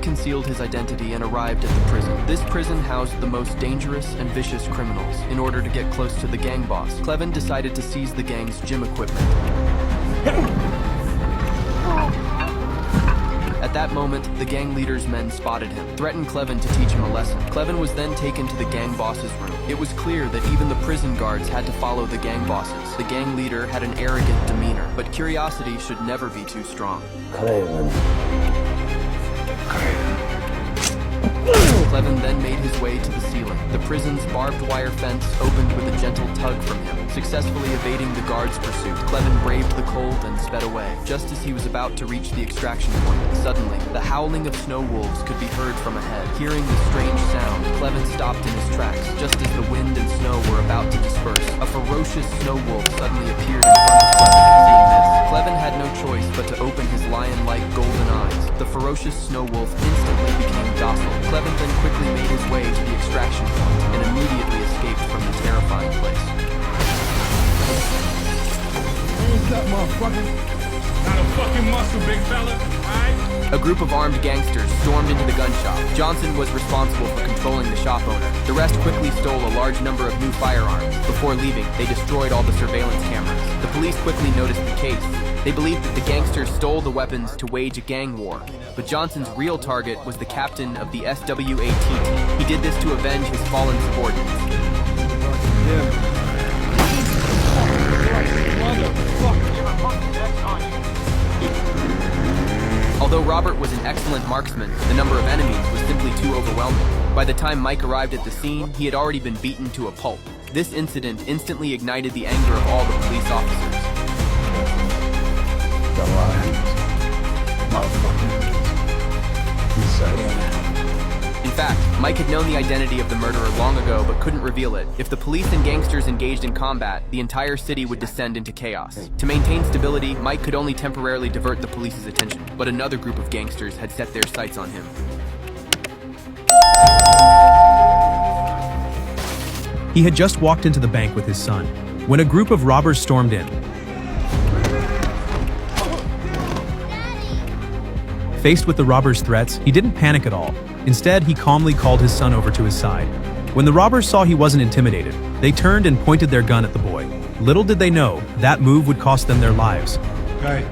Clevin concealed his identity and arrived at the prison. This prison housed the most dangerous and vicious criminals. In order to get close to the gang boss, Clevin decided to seize the gang's gym equipment. At that moment, the gang leader's men spotted him, threatened Clevin to teach him a lesson. Clevin was then taken to the gang boss's room. It was clear that even the prison guards had to follow the gang bosses. The gang leader had an arrogant demeanor, but curiosity should never be too strong. Kraven. Clevin then made his way to the ceiling. The prison's barbed wire fence opened with a gentle tug from him. Successfully evading the guards' pursuit, Clevin braved the cold and sped away. Just as he was about to reach the extraction point, suddenly, the howling of snow wolves could be heard from ahead. Hearing the strange sound, Clevin stopped in his tracks. Just as the wind and snow were about to disperse, a ferocious snow wolf suddenly appeared in front of Clevin. Seeing this, Clevin had no choice but to open his lion-like golden eyes. The ferocious snow wolf instantly became docile. Clevin then quickly made his way to the extraction point and immediately escaped from the terrifying place. What's up, motherfucker? Not a fucking muscle, big fella, alright? A group of armed gangsters stormed into the gun shop. Johnson was responsible for controlling the shop owner. The rest quickly stole a large number of new firearms. Before leaving, they destroyed all the surveillance cameras. The police quickly noticed the case. They believed that the gangsters stole the weapons to wage a gang war. But Johnson's real target was the captain of the SWAT team. He did this to avenge his fallen subordinates. Although Robert was an excellent marksman, the number of enemies was simply too overwhelming. By the time Mike arrived at the scene, he had already been beaten to a pulp. This incident instantly ignited the anger of all the police officers. Got a lot of enemies. Motherfucker. He's safe. In fact, Mike had known the identity of the murderer long ago but couldn't reveal it. If the police and gangsters engaged in combat, the entire city would descend into chaos. To maintain stability, Mike could only temporarily divert the police's attention, but another group of gangsters had set their sights on him. He had just walked into the bank with his son when a group of robbers stormed in. Faced with the robbers' threats, he didn't panic at all. Instead, he calmly called his son over to his side. When the robbers saw he wasn't intimidated, they turned and pointed their gun at the boy. Little did they know, that move would cost them their lives. Hey.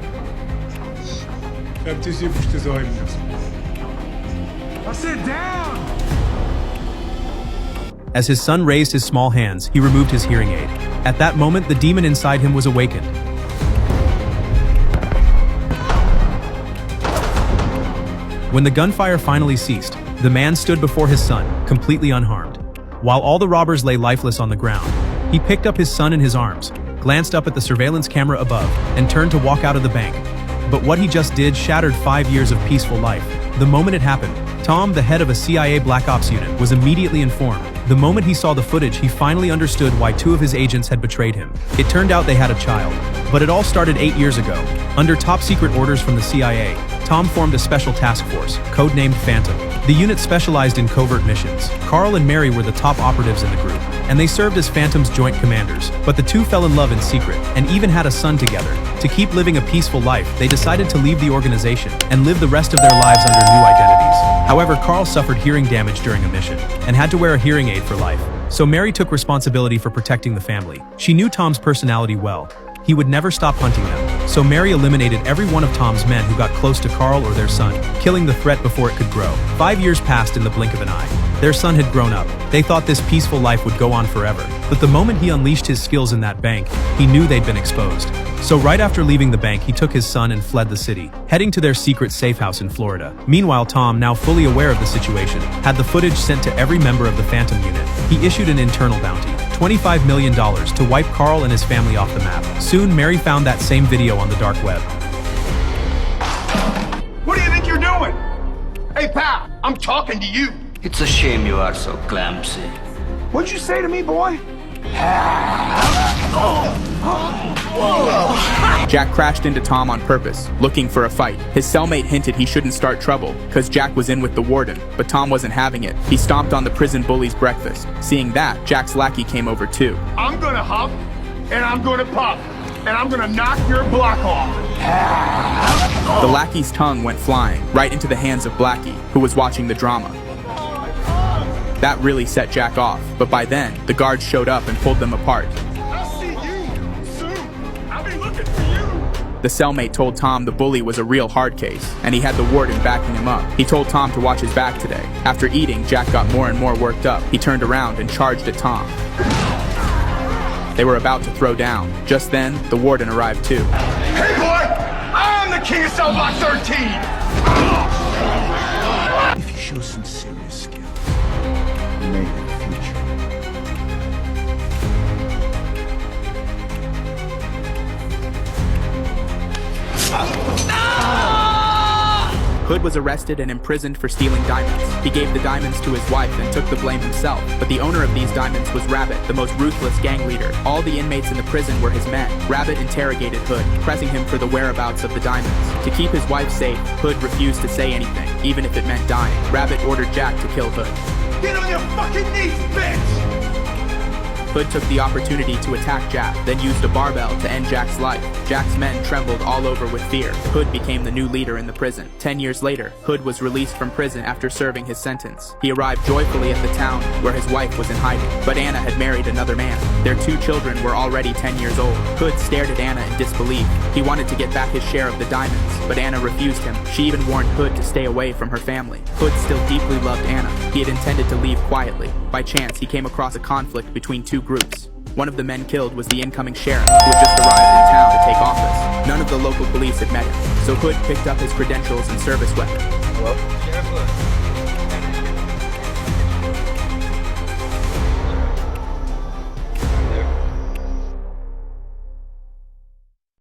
Sit down! As his son raised his small hands, he removed his hearing aid. At that moment, the demon inside him was awakened. When the gunfire finally ceased, the man stood before his son, completely unharmed. While all the robbers lay lifeless on the ground, he picked up his son in his arms, glanced up at the surveillance camera above, and turned to walk out of the bank. But what he just did shattered 5 years of peaceful life. The moment it happened, Tom, the head of a CIA Black Ops unit, was immediately informed. The moment he saw the footage, he finally understood why 2 of his agents had betrayed him. It turned out they had a child. But it all started 8 years ago. Under top-secret orders from the CIA, Tom formed a special task force, codenamed Phantom. The unit specialized in covert missions. Carl and Mary were the top operatives in the group, and they served as Phantom's joint commanders. But the two fell in love in secret, and even had a son together. To keep living a peaceful life, they decided to leave the organization and live the rest of their lives under new identities. However, Carl suffered hearing damage during a mission, and had to wear a hearing aid for life. So Mary took responsibility for protecting the family. She knew Tom's personality well. He would never stop hunting them. So Mary eliminated every one of Tom's men who got close to Carl or their son, killing the threat before it could grow. 5 years passed in the blink of an eye. Their son had grown up. They thought this peaceful life would go on forever. But the moment he unleashed his skills in that bank, he knew they'd been exposed. So right after leaving the bank, he took his son and fled the city, heading to their secret safe house in Florida. Meanwhile, Tom, now fully aware of the situation, had the footage sent to every member of the Phantom unit. He issued an internal bounty, $25 million, to wipe Carl and his family off the map. Soon, Mary found that same video on the dark web. What do you think you're doing? Hey, pal, I'm talking to you. It's a shame you are so clumsy. What'd you say to me, boy? Jack crashed into Tom on purpose, looking for a fight. His cellmate hinted he shouldn't start trouble, cause Jack was in with the warden, but Tom wasn't having it. He stomped on the prison bully's breakfast. Seeing that, Jack's lackey came over too. I'm gonna huff, and I'm gonna puff, and I'm gonna knock your block off. The lackey's tongue went flying, right into the hands of Blackie, who was watching the drama. That really set Jack off, but by then, the guards showed up and pulled them apart. I'll see you soon. I'll be looking for you. The cellmate told Tom the bully was a real hard case, and he had the warden backing him up. He told Tom to watch his back today. After eating, Jack got more and more worked up. He turned around and charged at Tom. They were about to throw down. Just then, the warden arrived too. Hey, boy! I'm the king of Cell Block 13! If you show some serious skill, you may have a future. Hood was arrested and imprisoned for stealing diamonds. He gave the diamonds to his wife and took the blame himself. But the owner of these diamonds was Rabbit, the most ruthless gang leader. All the inmates in the prison were his men. Rabbit interrogated Hood, pressing him for the whereabouts of the diamonds. To keep his wife safe, Hood refused to say anything, even if it meant dying. Rabbit ordered Jack to kill Hood. Get on your fucking knees, bitch! Hood took the opportunity to attack Jack, then used a barbell to end Jack's life. Jack's men trembled all over with fear. Hood became the new leader in the prison. 10 years later, Hood was released from prison after serving his sentence. He arrived joyfully at the town where his wife was in hiding, but Anna had married another man. Their 2 children were already 10 years old. Hood stared at Anna in disbelief. He wanted to get back his share of the diamonds, but Anna refused him. She even warned Hood to stay away from her family. Hood still deeply loved Anna. He had intended to leave quietly. By chance, he came across a conflict between 2 groups. One of the men killed was the incoming sheriff, who had just arrived in town to take office. None of the local police had met him, so Hood picked up his credentials and service weapon. Hello? Sheriff Hood.